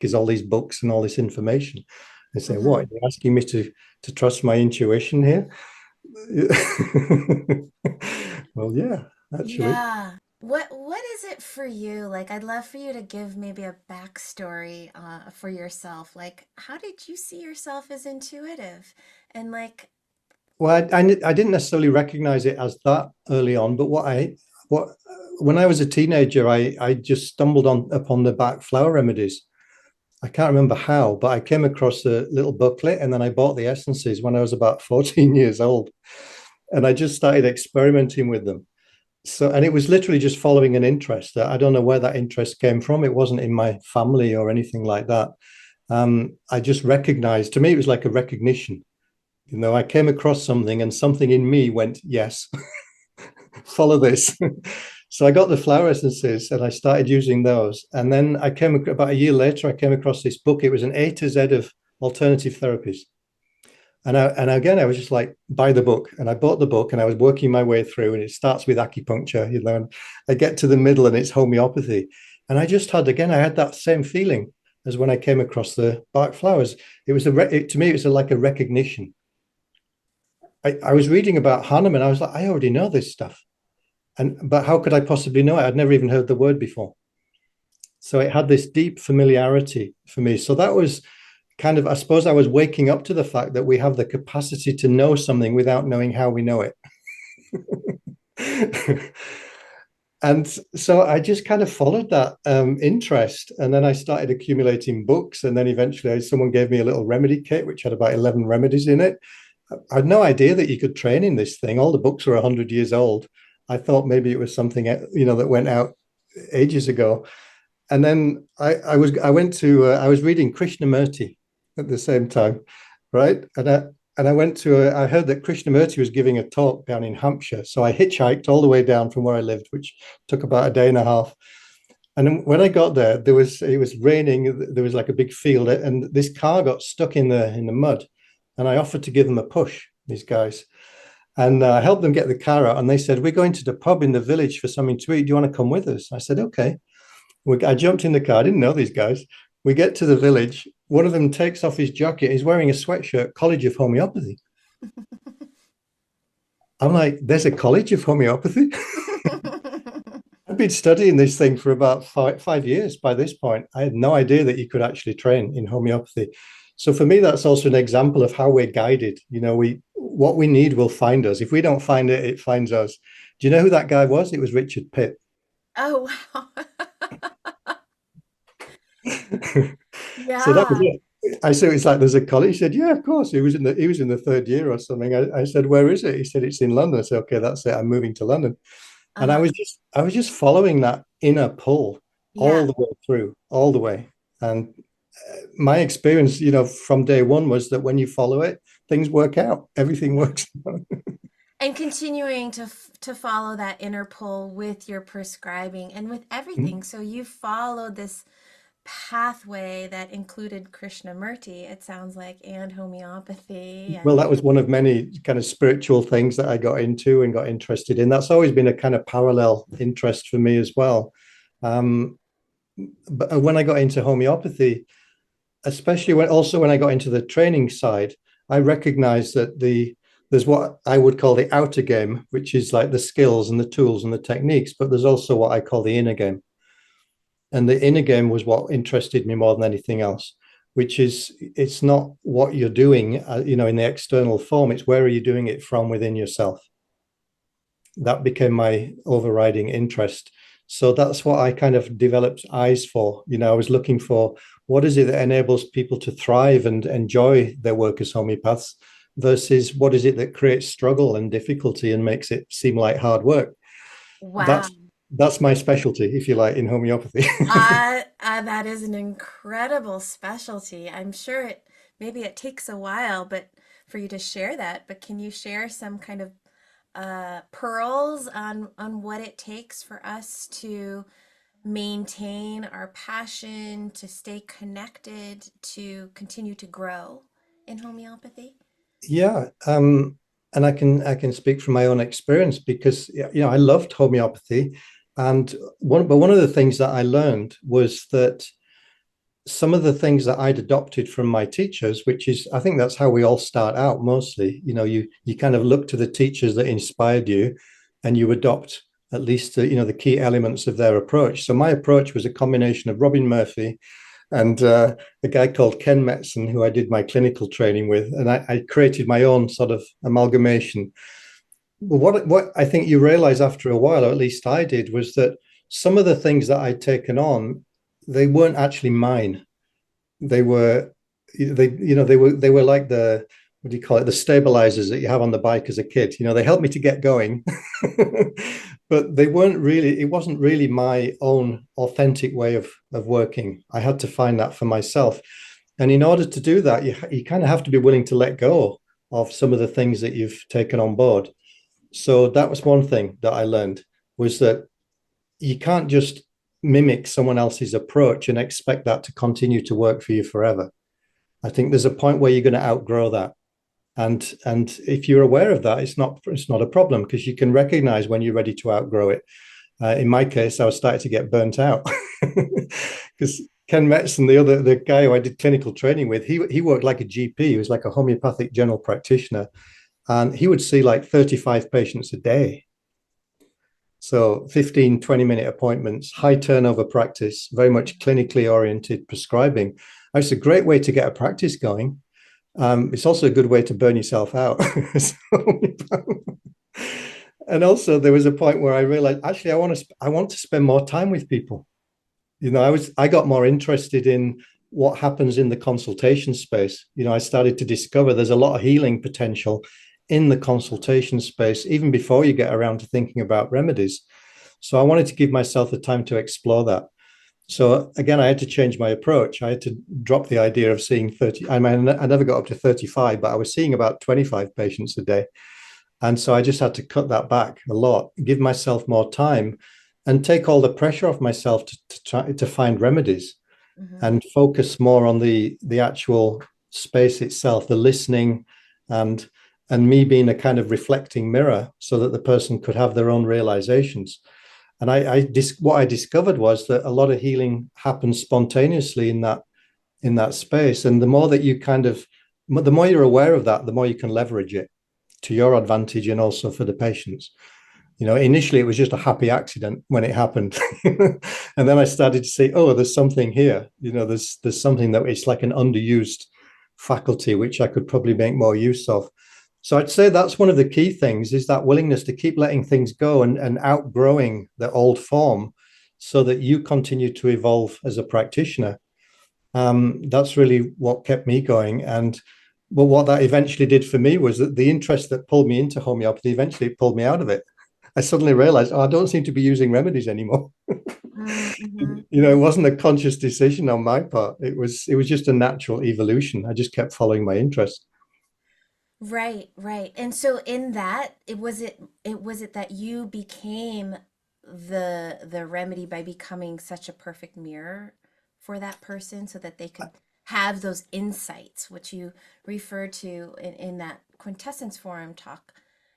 is all these books and all this information. They say, Hmm. what, you're asking me to trust my intuition here? Well, yeah, actually. Yeah. What is it for you? Like, I'd love for you to give maybe a backstory for yourself. Like, how did you see yourself as intuitive? And like, Well, I didn't necessarily recognize it as that early on, but what when I was a teenager, I just stumbled on upon the Bach flower remedies. I can't remember how, but I came across a little booklet and then I bought the essences when I was about 14 years old. And I just started experimenting with them. So, and it was literally just following an interest. I don't know where that interest came from. It wasn't in my family or anything like that. I just recognized, to me, it was like a recognition. You know, I came across something and something in me went, yes, follow this. So I got the flower essences and I started using those. And then I came about a year later, I came across this book. It was an A to Z of alternative therapies. And again, I was just like, buy the book. And I bought the book and I was working my way through, and it starts with acupuncture, you know, and I get to the middle and it's homeopathy. And I just had, again, I had that same feeling as when I came across the Bach flowers. It was to me, it was like a recognition. I was reading about Hahnemann. I was like, I already know this stuff. But how could I possibly know it? I'd never even heard the word before. So it had this deep familiarity for me. So that was kind of, I suppose I was waking up to the fact that we have the capacity to know something without knowing how we know it. And so I just kind of followed that interest. And then I started accumulating books. And then eventually someone gave me a little remedy kit, which had about 11 remedies in it. I had no idea that you could train in this thing. All the books were 100 years old. I thought maybe it was something, you know, that went out ages ago. And then I was reading Krishnamurti at the same time, right? And I went to I heard that Krishnamurti was giving a talk down in Hampshire, so I hitchhiked all the way down from where I lived, which took about a day and a half. And then when I got there, it was raining. There was like a big field, and this car got stuck in the mud. And I offered to give them a push, these guys, and I helped them get the car out. And they said, "We're going to the pub in the village for something to eat. Do you want to come with us?" I said, "Okay." I jumped in the car. I didn't know these guys. We get to the village. One of them takes off his jacket. He's wearing a sweatshirt, College of Homeopathy. I'm like, there's a College of Homeopathy? I've been studying this thing for about 5 years by this point. I had no idea that you could actually train in homeopathy. So for me, that's also an example of how we're guided. You know, what we need will find us. If we don't find it, it finds us. Do you know who that guy was? It was Richard Pitt. oh wow. So that was Yeah. it. I said, it's like there's a college. He said, yeah, of course. He was in the third year or something. I said, where is it? He said, it's in London. I said, okay, that's it. I'm moving to London. And Uh-huh. I was just following that inner pull all Yeah. the way through, all the way. And my experience, you know, from day one was that when you follow it, things work out. Everything works out. And continuing to follow that inner pull with your prescribing and with everything. So you followed this pathway that included Krishnamurti, it sounds like, and homeopathy Well, and that was one of many kind of spiritual things that I got into and got interested in. That's always been a kind of parallel interest for me as well. Um, but when I got into homeopathy, especially when I got into the training side, I recognized that there's what I would call the outer game, which is like the skills and the tools and the techniques, but there's also what I call the inner game. And the inner game was what interested me more than anything else, which is it's not what you're doing, you know, in the external form. It's where are you doing it from within yourself. That became my overriding interest. So that's what I kind of developed eyes for. You know, I was looking for what is it that enables people to thrive and enjoy their work as homeopaths versus what is it that creates struggle and difficulty and makes it seem like hard work. wow. That's my specialty, if you like, in homeopathy. That is an incredible specialty. I'm sure maybe it takes a while, but for you to share that, but can you share some kind of pearls on what it takes for us to maintain our passion, to stay connected, to continue to grow in homeopathy? Yeah, and I can speak from my own experience because you know I loved homeopathy, and one of the things that I learned was that some of the things that I'd adopted from my teachers, which is, I think that's how we all start out mostly. You kind of look to the teachers that inspired you, and you adopt at least the key elements of their approach. So my approach was a combination of Robin Murphy and a guy called Ken Metzen, who I did my clinical training with, and I created my own sort of amalgamation. Well, what I think you realize after a while, or at least I did, was that some of the things that I'd taken on, they weren't actually mine. They were they were like the, what do you call it, the stabilizers that you have on the bike as a kid. They helped me to get going, but they weren't really, it wasn't really my own authentic way of working. I had to find that for myself. And in order to do that, you kind of have to be willing to let go of some of the things that you've taken on board. So that was one thing that I learned, was that you can't just mimic someone else's approach and expect that to continue to work for you forever. I think there's a point where you're going to outgrow that. And if you're aware of that, it's not a problem, because you can recognize when you're ready to outgrow it. In my case, I was starting to get burnt out because Ken Metzen, the guy who I did clinical training with, he worked like a GP. He was like a homeopathic general practitioner, and he would see like 35 patients a day. So 15, 20-minute appointments, high turnover practice, very much clinically oriented prescribing. It's a great way to get a practice going. It's also a good way to burn yourself out. And also there was a point where I realized, actually, I want to spend more time with people. I got more interested in what happens in the consultation space. I started to discover there's a lot of healing potential in the consultation space, even before you get around to thinking about remedies. So I wanted to give myself the time to explore that. So again, I had to change my approach. I had to drop the idea of seeing 30. I mean, I never got up to 35, but I was seeing about 25 patients a day. And so I just had to cut that back a lot, give myself more time, and take all the pressure off myself to try to find remedies, and focus more on the actual space itself, the listening, and me being a kind of reflecting mirror so that the person could have their own realizations. And what I discovered was that a lot of healing happens spontaneously in that space. And the more that the more you're aware of that, the more you can leverage it to your advantage, and also for the patients. Initially it was just a happy accident when it happened. And then I started to say, oh, there's something here. There's something that it's like an underused faculty, which I could probably make more use of. So I'd say that's one of the key things, is that willingness to keep letting things go and outgrowing the old form so that you continue to evolve as a practitioner. That's really what kept me going. But what that eventually did for me was that the interest that pulled me into homeopathy eventually pulled me out of it. I suddenly realized, I don't seem to be using remedies anymore. It wasn't a conscious decision on my part. It was just a natural evolution. I just kept following my interest. Right, right. And so in that, it was it that you became the remedy by becoming such a perfect mirror for that person so that they could have those insights, which you refer to in that quintessence forum talk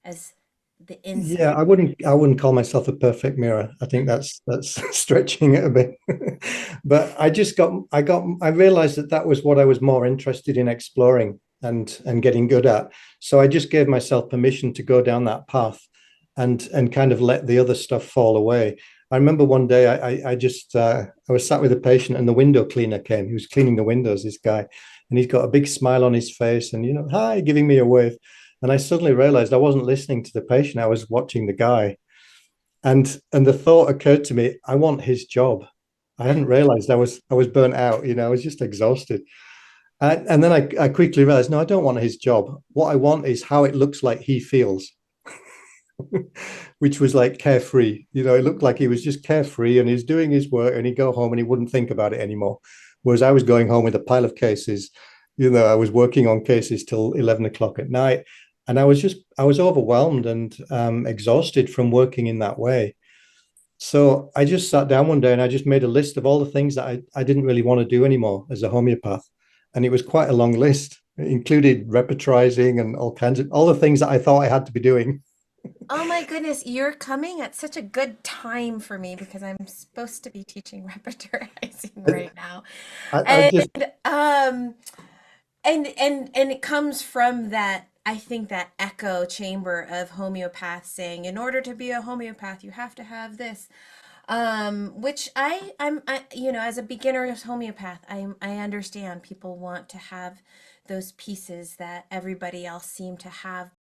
as the Yeah, insight. I wouldn't call myself a perfect mirror. I think that's stretching it a bit. But I realized that was what I was more interested in exploring and getting good at. So I just gave myself permission to go down that path and kind of let the other stuff fall away. I remember one day I was sat with a patient, and the window cleaner came. He was cleaning the windows, this guy, and he's got a big smile on his face and, hi, giving me a wave. And I suddenly realized I wasn't listening to the patient. I was watching the guy. And the thought occurred to me, I want his job. I hadn't realized I was burnt out, I was just exhausted. And then I quickly realized, no, I don't want his job. What I want is how it looks like he feels, which was like carefree. It looked like he was just carefree and he's doing his work, and he'd go home and he wouldn't think about it anymore. Whereas I was going home with a pile of cases. I was working on cases till 11 o'clock at night. And I was overwhelmed and exhausted from working in that way. So I just sat down one day and I just made a list of all the things that I didn't really want to do anymore as a homeopath. And it was quite a long list. It included repertorizing and all the things that I thought I had to be doing. Oh my goodness, you're coming at such a good time for me because I'm supposed to be teaching repertorizing right now. I And just um and it comes from that, I think, that echo chamber of homeopaths saying in order to be a homeopath you have to have this, which you know, as a beginner homeopath, I understand people want to have those pieces that everybody else seem to have